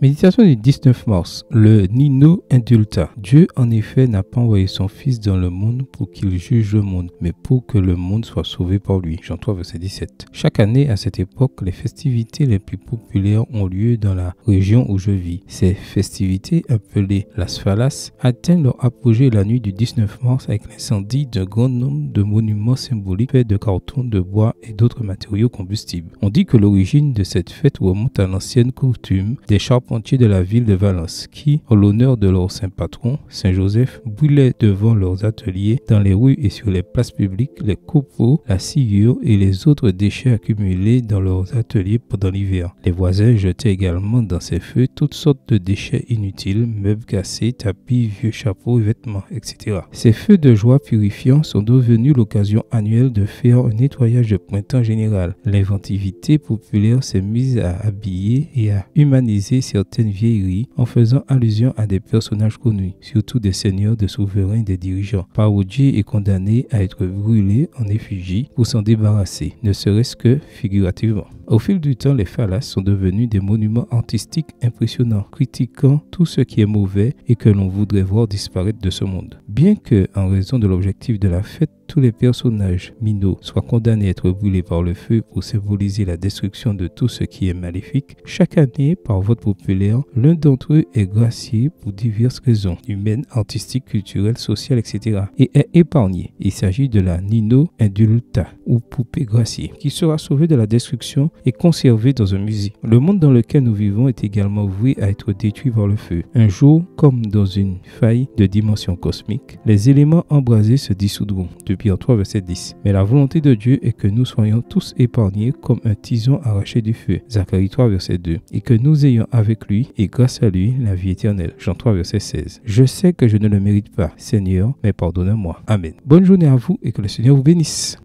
Méditation du 19 mars. Le Nino Indulta. Dieu, en effet, n'a pas envoyé son Fils dans le monde pour qu'il juge le monde, mais pour que le monde soit sauvé par lui. Jean 3, verset 17. Chaque année, à cette époque, les festivités les plus populaires ont lieu dans la région où je vis. Ces festivités, appelées las Fallas, atteignent leur apogée la nuit du 19 mars avec l'incendie d'un grand nombre de monuments symboliques faits de carton, de bois et d'autres matériaux combustibles. On dit que l'origine de cette fête remonte à l'ancienne coutume des charpentiers de la ville de Valence qui, en l'honneur de leur saint patron, Saint Joseph, brûlaient devant leurs ateliers, dans les rues et sur les places publiques, les copeaux, la sciure et les autres déchets accumulés dans leurs ateliers pendant l'hiver. Les voisins jetaient également dans ces feux toutes sortes de déchets inutiles, meubles cassés, tapis, vieux chapeaux, vêtements, etc. Ces feux de joie purifiants sont devenus l'occasion annuelle de faire un nettoyage de printemps général. L'inventivité populaire s'est mise à habiller et à humaniser certaines vieilleries en faisant allusion à des personnages connus, surtout des seigneurs, des souverains, des dirigeants. Parodiés et condamnés à être brûlés en effigie pour s'en débarrasser, ne serait-ce que figurativement. Au fil du temps, les Fallas sont devenus des monuments artistiques impressionnants, critiquant tout ce qui est mauvais et que l'on voudrait voir disparaître de ce monde. Bien que, en raison de l'objectif de la fête, tous les personnages minots soient condamnés à être brûlés par le feu pour symboliser la destruction de tout ce qui est maléfique, chaque année, par vote populaire, l'un d'entre eux est gracié pour diverses raisons, humaines, artistiques, culturelles, sociales, etc. et est épargné. Il s'agit de la Nino Indulta, ou poupée graciée, qui sera sauvée de la destruction et conservée dans un musée. Le monde dans lequel nous vivons est également voué à être détruit par le feu. Un jour, comme dans une faille de dimension cosmique, les éléments embrasés se dissoudront. Pierre 3, verset 10. Mais la volonté de Dieu est que nous soyons tous épargnés comme un tison arraché du feu. Zacharie 3, verset 2. Et que nous ayons avec lui et grâce à lui la vie éternelle. Jean 3, verset 16. Je sais que je ne le mérite pas, Seigneur, mais pardonne-moi. Amen. Bonne journée à vous et que le Seigneur vous bénisse.